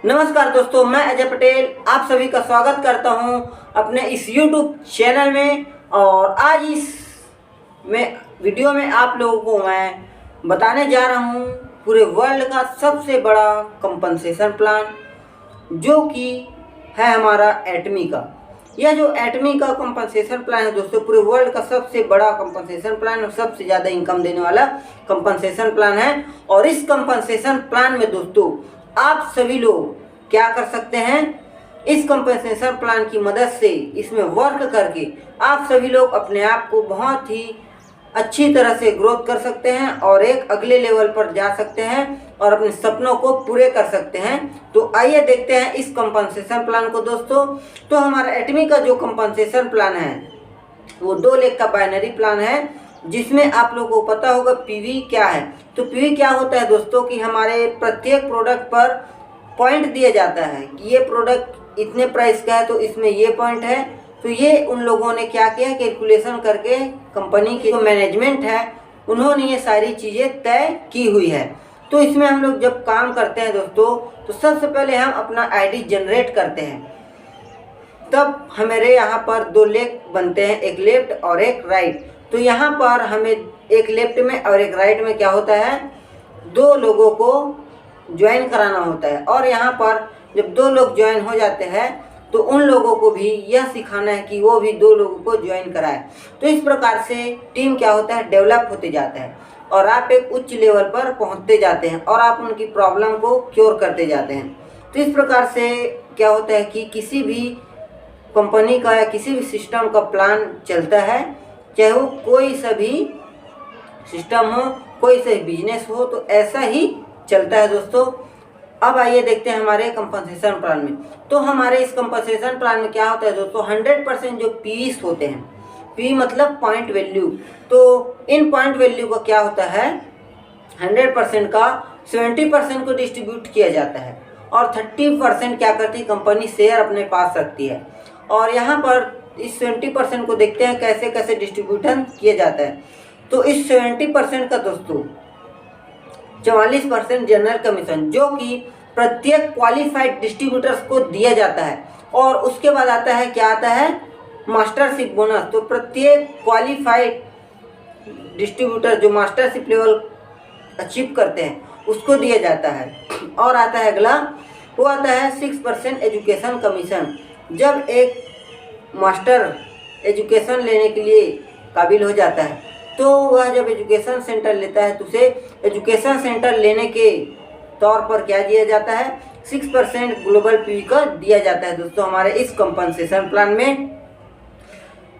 नमस्कार दोस्तों, मैं अजय पटेल आप सभी का स्वागत करता हूं अपने इस YouTube चैनल में। और आज इस वीडियो में आप लोगों को मैं बताने जा रहा हूं पूरे वर्ल्ड का सबसे बड़ा कंपनसेशन प्लान, जो कि है हमारा एटमी का। यह जो एटमी का कंपनसेशन प्लान है दोस्तों, पूरे वर्ल्ड का सबसे बड़ा कंपनसेशन प्लान और सबसे ज़्यादा इनकम देने वाला कंपनसेशन प्लान है। और इस कंपनसेशन प्लान में दोस्तों आप सभी लोग क्या कर सकते हैं, इस कंपनसेशन प्लान की मदद से इसमें वर्क करके आप सभी लोग अपने आप को बहुत ही अच्छी तरह से ग्रोथ कर सकते हैं और एक अगले लेवल पर जा सकते हैं और अपने सपनों को पूरे कर सकते हैं। तो आइए देखते हैं इस कंपनसेशन प्लान को दोस्तों। तो हमारा एटमी का जो कंपनसेशन प्लान है वो 2 लाख का बाइनरी प्लान है, जिसमें आप लोगों को पता होगा पीवी क्या है। तो पीवी क्या होता है दोस्तों कि हमारे प्रत्येक प्रोडक्ट पर पॉइंट दिया जाता है कि ये प्रोडक्ट इतने प्राइस का है तो इसमें ये पॉइंट है। तो ये उन लोगों ने क्या किया, कैलकुलेशन करके कंपनी की जो मैनेजमेंट है उन्होंने ये सारी चीज़ें तय की हुई है। तो इसमें हम लोग जब काम करते हैं दोस्तों, तो सबसे पहले हम अपना आईडी जनरेट करते हैं। तब हमारे यहाँ पर 2 लेग बनते हैं, एक लेफ्ट और एक राइट। तो यहाँ पर हमें एक लेफ्ट में और एक राइट में क्या होता है, 2 लोगों को ज्वाइन कराना होता है। और यहाँ पर जब 2 लोग ज्वाइन हो जाते हैं तो उन लोगों को भी यह सिखाना है कि वो भी 2 लोगों को ज्वाइन कराए। तो इस प्रकार से टीम क्या होता है, डेवलप होते जाता है और आप एक उच्च लेवल पर पहुंचते जाते हैं और आप उनकी प्रॉब्लम को क्योर करते जाते हैं। तो इस प्रकार से क्या होता है कि किसी भी कंपनी का या किसी भी सिस्टम का प्लान चलता है, चाहे वो कोई सा भी सिस्टम हो, कोई सा बिजनेस हो, तो ऐसा ही चलता है दोस्तों। अब आइए देखते हैं हमारे कंपनसेशन प्लान में। तो हमारे इस कंपनसेशन प्लान में क्या होता है दोस्तों, 100% जो पीवीस होते हैं, पी मतलब पॉइंट वैल्यू। तो इन पॉइंट वैल्यू का क्या होता है, 100% का 70% को डिस्ट्रीब्यूट किया जाता है और 30% क्या करती है कंपनी शेयर अपने पास रखती है। और यहाँ पर इस 70% को देखते हैं कैसे कैसे डिस्ट्रीब्यूशन किया जाता है। तो इस 70% का दोस्तों 44% जनरल कमीशन, जो कि प्रत्येक क्वालिफाइड डिस्ट्रीब्यूटर्स को दिया जाता है। और उसके बाद आता है क्या आता है, मास्टरशिप बोनस। तो प्रत्येक क्वालिफाइड डिस्ट्रीब्यूटर जो मास्टरशिप लेवल अचीव करते हैं उसको दिया जाता है। और आता है अगला, वो आता है 6% एजुकेशन कमीशन। जब एक मास्टर एजुकेशन लेने के लिए काबिल हो जाता है तो वह जब एजुकेशन सेंटर लेता है तो उसे एजुकेशन सेंटर लेने के तौर पर क्या दिया जाता है, 6% ग्लोबल पीवी का दिया जाता है दोस्तों हमारे इस कंपनसेशन प्लान में।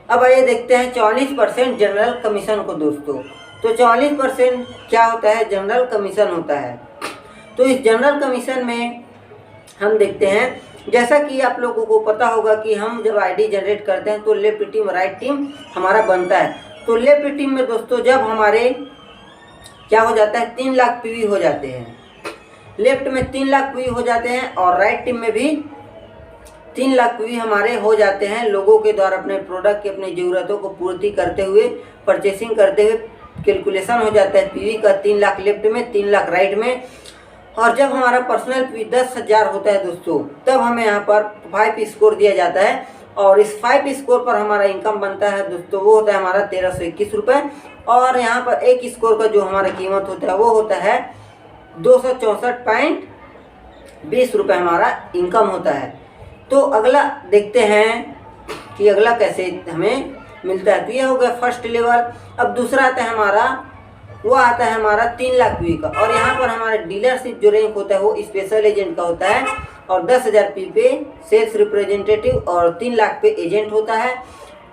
अब आइए देखते हैं 44% जनरल कमीशन को दोस्तों। तो 44% क्या होता है, जनरल कमीशन होता है। तो इस जनरल कमीशन में हम देखते हैं, जैसा कि आप लोगों को पता होगा कि हम जब आईडी जनरेट करते हैं तो लेफ्ट टीम राइट टीम हमारा बनता है। तो लेफ्ट टीम में दोस्तों जब हमारे क्या हो जाता है, 3 लाख पीवी हो जाते हैं, लेफ्ट में 3 लाख पीवी हो जाते हैं और राइट टीम में भी 3 लाख पीवी हमारे हो जाते हैं। लोगों के द्वारा अपने प्रोडक्ट की अपनी ज़रूरतों को पूर्ति करते हुए, परचेसिंग करते हुए कैलकुलेशन हो जाता है पीवी का 3 लाख लेफ्ट में, 3 लाख राइट में। और जब हमारा पर्सनल पीवी 10,000 होता है दोस्तों, तब हमें यहाँ पर 5 स्कोर दिया जाता है। और इस 5 स्कोर पर हमारा इनकम बनता है दोस्तों, वो होता है हमारा 1321 रुपये। और यहाँ पर 1 स्कोर का जो हमारा कीमत होता है वो होता है 264.20 रुपये हमारा इनकम होता है। तो अगला देखते हैं कि अगला कैसे हमें मिलता है। तो ये हो गया फर्स्ट लेवल। अब दूसरा आता है हमारा, वो आता है हमारा 3 लाख पी का। और यहाँ पर हमारा डीलरशिप जो रैंक होता है वो स्पेशल एजेंट का होता है और 10,000 पी पे सेल्स रिप्रेजेंटेटिव और 3 लाख पे एजेंट होता है।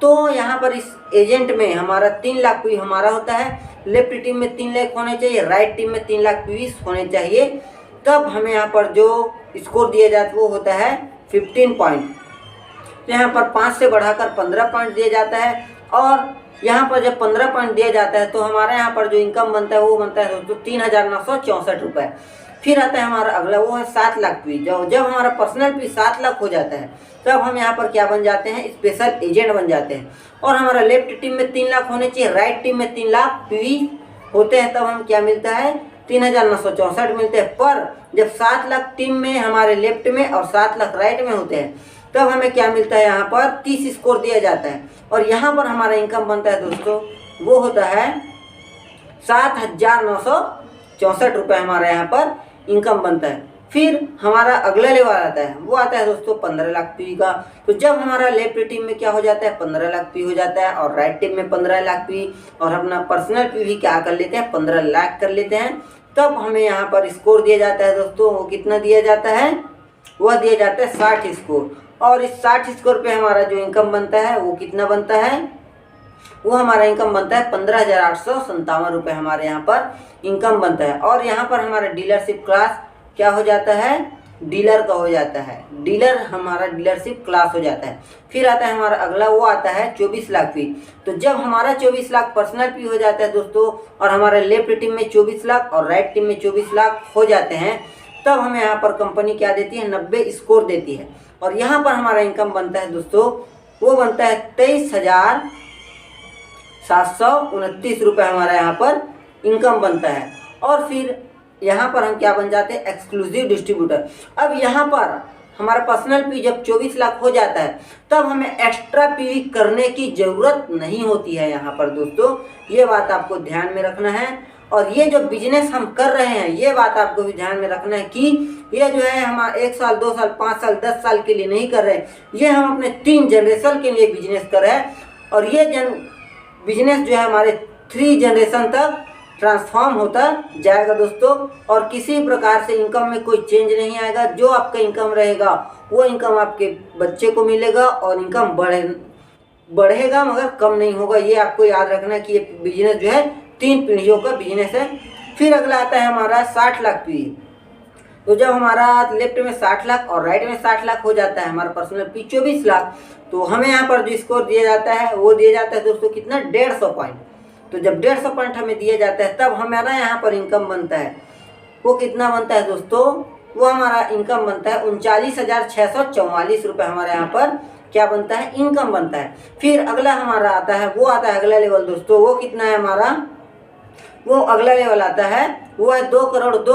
तो यहाँ पर इस एजेंट में हमारा 3 लाख पी हमारा होता है। लेफ्ट टीम में 3 लाख होने चाहिए, राइट टीम में 3 लाख पी होने चाहिए। तब हमें यहाँ पर जो स्कोर दिया जाता है वो होता है 15 पॉइंट। तो यहाँ पर 5 से बढ़ाकर 15 पॉइंट दिया जाता है। और यहाँ पर जब 15 पॉइंट दिया जाता है तो हमारे यहाँ पर जो इनकम बनता है वो बनता है दोस्तों 3,964 रुपये। फिर आता है हमारा अगला, वो है 7 लाख पी। जब हमारा पर्सनल पी 7 लाख हो जाता है तब हम यहाँ पर क्या बन जाते हैं, स्पेशल एजेंट बन जाते हैं। और हमारा लेफ्ट टीम में 3 लाख होने चाहिए, राइट टीम में 3 लाख पी होते हैं, तब हम क्या मिलता है, 3,964 मिलते हैं। पर जब 7 लाख टीम में हमारे लेफ्ट में और 7 लाख राइट में होते हैं तब हमें क्या मिलता है, यहाँ पर 30 स्कोर दिया जाता है। और यहाँ पर हमारा इनकम बनता है दोस्तों, वो होता है 7,964 रुपये हमारा यहाँ पर इनकम बनता है। फिर हमारा अगला लेवल आता है, वो आता है दोस्तों 15 लाख पीवी का। तो जब हमारा लेफ्ट टीम में क्या हो जाता है, 15 लाख पी हो जाता है और राइट टीम में 15 लाख पी और अपना पर्सनल पीवी क्या कर लेते हैं, 15 लाख कर लेते हैं, तब हमें यहाँ पर स्कोर दिया जाता है दोस्तों। वो कितना दिया जाता है, वह दिया जाता है 60 स्कोर। और इस 60 स्कोर पे हमारा जो इनकम बनता है वो कितना बनता है, वो हमारा इनकम बनता है 15,857 रुपये हमारे यहाँ पर इनकम बनता है। और यहाँ पर हमारा डीलरशिप क्लास क्या हो जाता है, डीलर का हो जाता है, डीलर हमारा डीलरशिप क्लास हो जाता है। फिर आता है हमारा अगला, वो आता है 24 लाख पी। तो जब हमारा 24 लाख पर्सनल पी हो जाता है दोस्तों और हमारे लेफ्ट टीम में 24 लाख और राइट टीम में 24 लाख हो जाते हैं, तब हमें यहाँ पर कंपनी क्या देती है, 90 स्कोर देती है। और यहाँ पर हमारा इनकम बनता है दोस्तों, वो बनता है 23,729 रुपये हमारा यहाँ पर इनकम बनता है। और फिर यहाँ पर हम क्या बन जाते हैं, एक्सक्लूसिव डिस्ट्रीब्यूटर। अब यहाँ पर हमारा पर्सनल पी जब 24 लाख हो जाता है तब हमें एक्स्ट्रा पी करने की ज़रूरत नहीं होती है यहाँ पर दोस्तों, ये बात आपको ध्यान में रखना है। और ये जो बिजनेस हम कर रहे हैं, ये बात आपको भी ध्यान में रखना है कि ये जो है हम 1 साल 2 साल 5 साल 10 साल के लिए नहीं कर रहे हैं, ये हम अपने 3 जनरेशन के लिए बिजनेस कर रहे हैं। और ये बिजनेस जो है हमारे 3 जनरेशन तक ट्रांसफॉर्म होता जाएगा दोस्तों। और किसी प्रकार से इनकम में कोई चेंज नहीं आएगा। जो आपका इनकम रहेगा वो इनकम आपके बच्चे को मिलेगा और इनकम बढ़ेगा मगर कम नहीं होगा। ये आपको याद रखना है कि ये बिजनेस जो है 3 पीढ़ियों का बिजनेस है। फिर अगला आता है हमारा 60 लाख पी। तो जब हमारा लेफ्ट में 60 लाख और राइट में 60 लाख हो जाता है, हमारा पर्सनल पी 24 लाख, तो हमें यहाँ पर जो स्कोर दिया जाता है वो दिया जाता है दोस्तों कितना, 150 पॉइंट। तो जब 150 पॉइंट हमें दिया जाता है तब हमारा यहाँ पर इनकम बनता है, वो कितना बनता है दोस्तों, वो हमारा इनकम बनता है 39,644 रुपये हमारे यहाँ पर क्या बनता है, इनकम बनता है। फिर अगला हमारा आता है, वो आता है अगला लेवल दोस्तों, वो कितना है हमारा, वो अगला लेवल आता है, वो है 2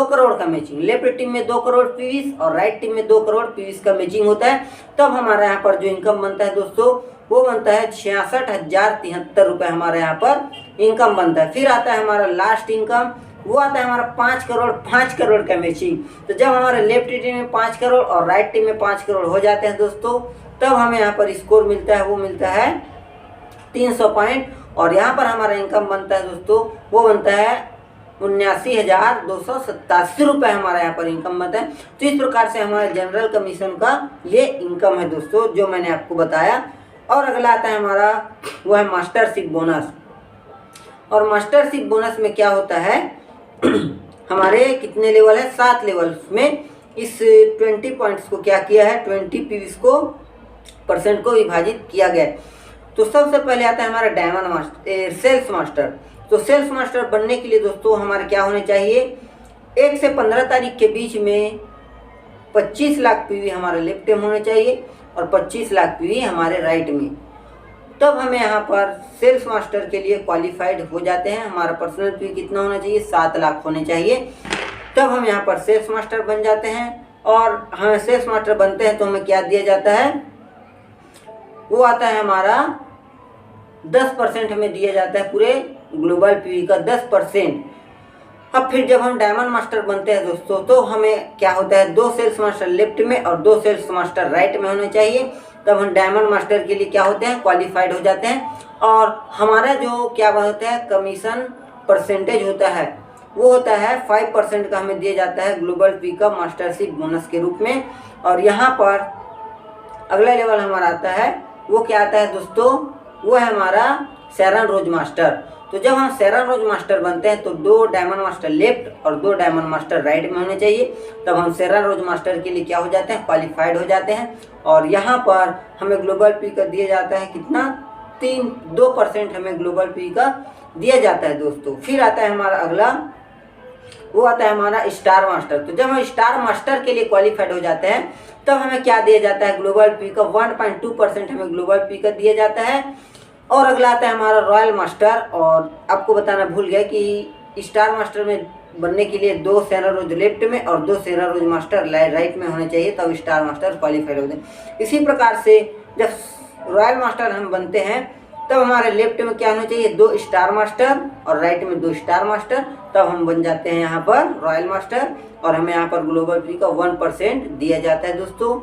करोड़ का मैचिंग। लेफ्ट टीम में 2 करोड़ पीवीस और राइट टीम में 2 करोड़ पीवीस का मैचिंग होता है। तब हमारा यहाँ पर जो इनकम बनता है दोस्तों, वो बनता है 66,073 रुपये हमारे यहाँ पर इनकम बनता है। फिर आता है हमारा लास्ट इनकम, वो आता है हमारा 5 करोड़ का मैचिंग। तो जब हमारे लेफ्ट टीम में 5 करोड़ और राइट टीम में 5 करोड़ हो जाते हैं दोस्तों, तब हमें यहाँ पर स्कोर मिलता है, वो मिलता है 300 पॉइंट। और यहाँ पर हमारा इनकम बनता है दोस्तों, वो बनता है 79,287 रुपये हमारा यहाँ पर इनकम बनता है। तो इस प्रकार से हमारे जनरल कमीशन का ये इनकम है दोस्तों, जो मैंने आपको बताया। और अगला आता है हमारा, वो है मास्टरशिप बोनस। और मास्टरशिप बोनस में क्या होता है, हमारे कितने लेवल है, 7 लेवल में इस 20 पॉइंट्स को क्या किया है, 20 पीवीस को % को विभाजित किया गया। तो सबसे पहले आता है हमारा डायमंड मास्टर, सेल्स मास्टर। तो सेल्स मास्टर बनने के लिए दोस्तों हमारे क्या होने चाहिए, 1 से 15 तारीख के बीच में 25 लाख पीवी हमारे लेफ्ट में होने चाहिए और 25 लाख पीवी हमारे राइट में। तब हमें यहाँ पर सेल्स मास्टर के लिए क्वालिफाइड हो जाते हैं। हमारा पर्सनल पी कितना होना चाहिए, 7 लाख होने चाहिए। तब हम यहाँ पर सेल्स मास्टर बन जाते हैं। और हमें सेल्स मास्टर बनते हैं तो हमें क्या दिया जाता है, वो आता है हमारा 10% हमें दिया जाता है पूरे ग्लोबल पीवी का 10%। अब फिर जब हम डायमंड मास्टर बनते हैं दोस्तों, तो हमें क्या होता है, 2 सेल्स मास्टर लेफ्ट में और 2 सेल्स मास्टर राइट में होने चाहिए। तब हम डायमंड मास्टर के लिए क्या होते हैं, क्वालिफाइड हो जाते हैं। और हमारा जो क्या होता है, कमीशन परसेंटेज होता है, वो होता है 5% का हमें दिया जाता है ग्लोबल पी का मास्टरशिप बोनस के रूप में। और यहाँ पर अगला लेवल हमारा आता है, वो क्या आता है दोस्तों, वो है हमारा शेरन रोज मास्टर। तो जब हम शेरन रोज मास्टर बनते हैं तो 2 डायमंड मास्टर लेफ्ट और 2 डायमंड मास्टर राइट में होने चाहिए। तब हम शेरन रोज मास्टर के लिए क्या हो जाते हैं, क्वालिफाइड हो जाते हैं। और यहाँ पर हमें ग्लोबल पी का दिया जाता है कितना, 2% हमें ग्लोबल पी का दिया जाता है दोस्तों। फिर आता है हमारा अगला, वो आता है हमारा स्टार मास्टर। तो जब हम स्टार मास्टर के लिए क्वालिफाइड हो जाते हैं तब हमें क्या दिया जाता है, ग्लोबल पी का 1.2% हमें ग्लोबल पी का दिया जाता है। और अगला आता है हमारा रॉयल मास्टर। और आपको बताना भूल गया कि स्टार मास्टर में बनने के लिए 2 शेरा रोज लेफ्ट में और 2 शेरा रोज मास्टर राइट में होने चाहिए, तब स्टार मास्टर क्वालिफाइड होते हैं। इसी प्रकार से जब रॉयल मास्टर हम बनते हैं तब हमारे लेफ्ट में क्या होना चाहिए, 2 स्टार मास्टर और राइट में 2 स्टार मास्टर, तब हम बन जाते हैं यहाँ पर रॉयल मास्टर और हमें यहाँ पर ग्लोबल फ्री का 1% दिया जाता है दोस्तों।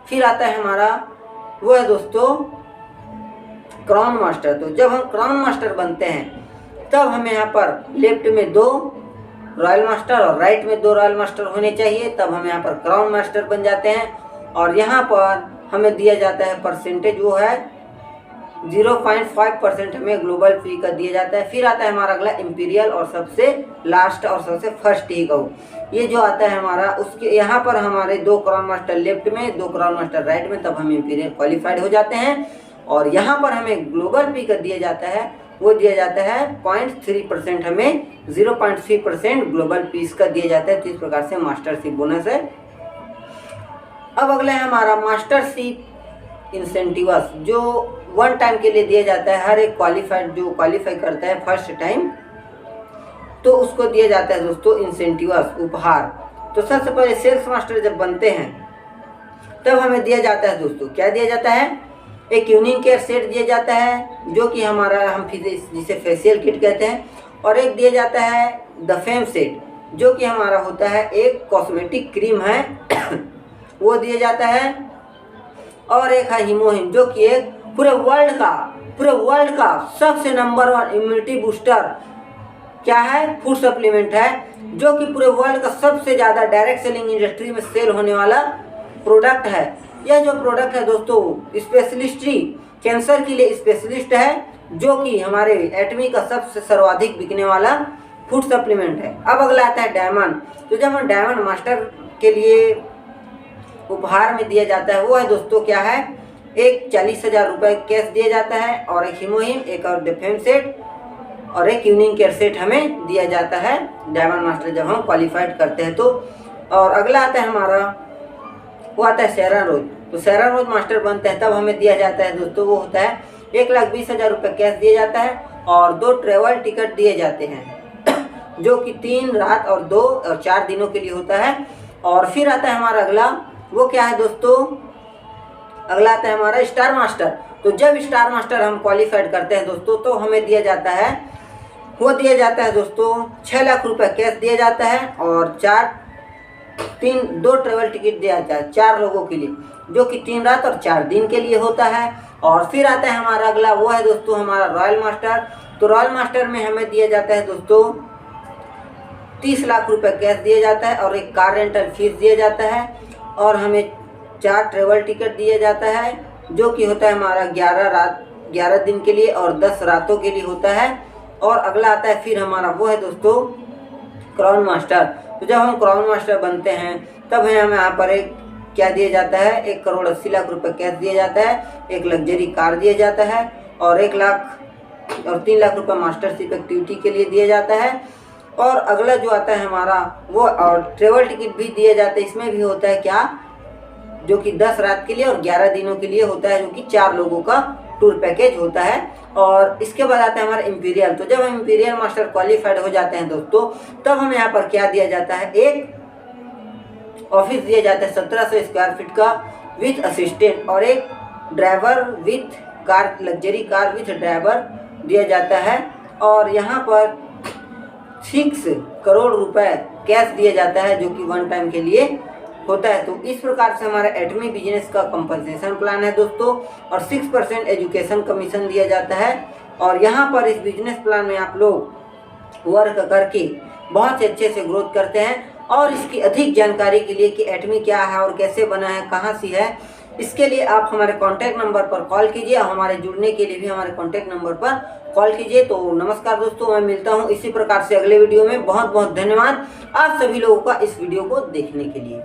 फिर आता है हमारा वो है दोस्तों क्राउन मास्टर। तो जब हम क्राउन मास्टर बनते हैं तब हमें यहाँ पर लेफ्ट में 2 रॉयल मास्टर और राइट में 2 रॉयल मास्टर होने चाहिए, तब हम यहाँ पर क्राउन मास्टर बन जाते हैं। और यहाँ पर हमें दिया जाता है परसेंटेज, वो है 0.5% हमें ग्लोबल फ्री का दिया जाता है। फिर आता है हमारा अगला इंपीरियल और सबसे लास्ट और सबसे फर्स्ट ही कहूँ, ये जो आता है हमारा उसके यहाँ पर हमारे 2 क्राउन मास्टर लेफ्ट में 2 क्राउन मास्टर राइट में, तब हम इंपीरियल क्वालिफाइड हो जाते हैं। और यहाँ पर हमें ग्लोबल फ्री का दिया जाता है, वो दिया जाता है 0.3%, हमें 0.3% ग्लोबल पीस का दिया जाता है। तो इस प्रकार से मास्टरशिप बोनस है। अब अगला है हमारा मास्टरशिप इंसेंटिवस, जो 1 टाइम के लिए दिया जाता है। हर एक क्वालिफाइड जो क्वालिफाई करता है फर्स्ट टाइम तो उसको दिया जाता है दोस्तों इंसेंटिवस, उपहार। तो सबसे पहले सेल्स मास्टर जब बनते हैं तब हमें दिया जाता है दोस्तों, क्या दिया जाता है, एक यूनिक केयर सेट दिया जाता है जो कि हमारा हम जिसे फेशियल किट कहते हैं, और एक दिया जाता है द फेम सेट जो कि हमारा होता है एक कॉस्मेटिक क्रीम है वो दिया जाता है। और एक है हिमोहिम जो कि एक पूरे वर्ल्ड का सबसे नंबर 1 इम्यूनिटी बूस्टर क्या है, फूड सप्लीमेंट है, जो कि पूरे वर्ल्ड का सबसे ज़्यादा डायरेक्ट सेलिंग इंडस्ट्री में सेल होने वाला प्रोडक्ट है। यह जो प्रोडक्ट है दोस्तों स्पेशलिस्टी कैंसर के लिए स्पेशलिस्ट है, जो कि हमारे एटमी का सबसे सर्वाधिक बिकने वाला फूड सप्लीमेंट है। अब अगला आता है डायमंड। तो जब हम डायमंड मास्टर के लिए उपहार में दिया जाता है वो है दोस्तों क्या है, एक 40,000 रुपये कैश दिया जाता है और एक हिमोहिम, एक और डिफेम सेट और एक यूनिक केयर सेट हमें दिया जाता है डायमंड मास्टर जब हम क्वालिफाइड करते हैं तो। और अगला आता है हमारा वो आता है शेरन रोज। तो शेरन रोज मास्टर बनते हैं तब हमें दिया जाता है दोस्तों, वो होता है 1,20,000 रुपये कैश दिया जाता है और 2 ट्रेवल टिकट दिए जाते हैं जो कि 3 रात और 2 और 4 दिनों के लिए होता है। और फिर आता है हमारा अगला, वो क्या है दोस्तों, अगला आता है हमारा स्टार मास्टर। तो जब स्टार मास्टर हम क्वालिफाइड करते हैं दोस्तों तो हमें दिया जाता है, वो दिया जाता है दोस्तों 6 लाख रुपये कैश दिया जाता है और 2 ट्रेवल टिकट दिया जाता है 4 लोगों के लिए, जो कि 3 रात और 4 दिन के लिए होता है। और फिर आता है हमारा अगला, वो है दोस्तों हमारा रॉयल मास्टर। तो रॉयल मास्टर में हमें दिया जाता है दोस्तों 30 लाख रुपये कैश दिया जाता है और एक कार रेंटल फीस दिया जाता है और हमें 4 ट्रेवल टिकट दिया जाता है जो कि होता है हमारा 11 दिन के लिए और 10 रातों के लिए होता है। और अगला आता है फिर हमारा वो है दोस्तों क्राउन मास्टर। तो जब हम क्राउन मास्टर बनते हैं तब हमें यहाँ पर एक क्या दिया जाता है, 1,80,00,000 रुपये कैश दिया जाता है, एक लग्जरी कार दिया जाता है और 1 लाख और 3 लाख रुपये मास्टरशिप एक्टिविटी के लिए दिया जाता है। और अगला जो आता है हमारा वो और ट्रेवल टिकट भी दिए जाते हैं, इसमें भी होता है क्या, जो कि 10 रात के लिए और 11 दिनों के लिए होता है, जो कि 4 लोगों का टूर पैकेज होता है। और इसके बाद आता है हमारा इंपीरियल। तो जब हम इंपीरियल मास्टर क्वालिफाइड हो जाते हैं दोस्तों तब हमें यहाँ पर क्या दिया जाता है, एक ऑफिस दिया जाता है 1700 स्क्वायर फीट का विथ असिस्टेंट और एक driver with car, luxury car with driver दिया जाता है। और यहाँ पर 6 करोड़ रुपए कैश दिया जाता है जो कि 1 टाइम के लिए होता है। तो इस प्रकार से हमारा एटमी बिजनेस का कंपनसेशन प्लान है दोस्तों और 6% एजुकेशन कमीशन दिया जाता है। और यहाँ पर इस बिजनेस प्लान में आप लोग वर्क करके बहुत ही अच्छे से ग्रोथ करते हैं। और इसकी अधिक जानकारी के लिए कि एटमी क्या है और कैसे बना है, कहाँ से है, इसके लिए आप हमारे कॉन्टैक्ट नंबर पर कॉल कीजिए और हमारे जुड़ने के लिए भी हमारे कॉन्टैक्ट नंबर पर कॉल कीजिए। तो नमस्कार दोस्तों, मैं मिलता हूँ इसी प्रकार से अगले वीडियो में। बहुत बहुत धन्यवाद आप सभी लोगों का इस वीडियो को देखने के लिए।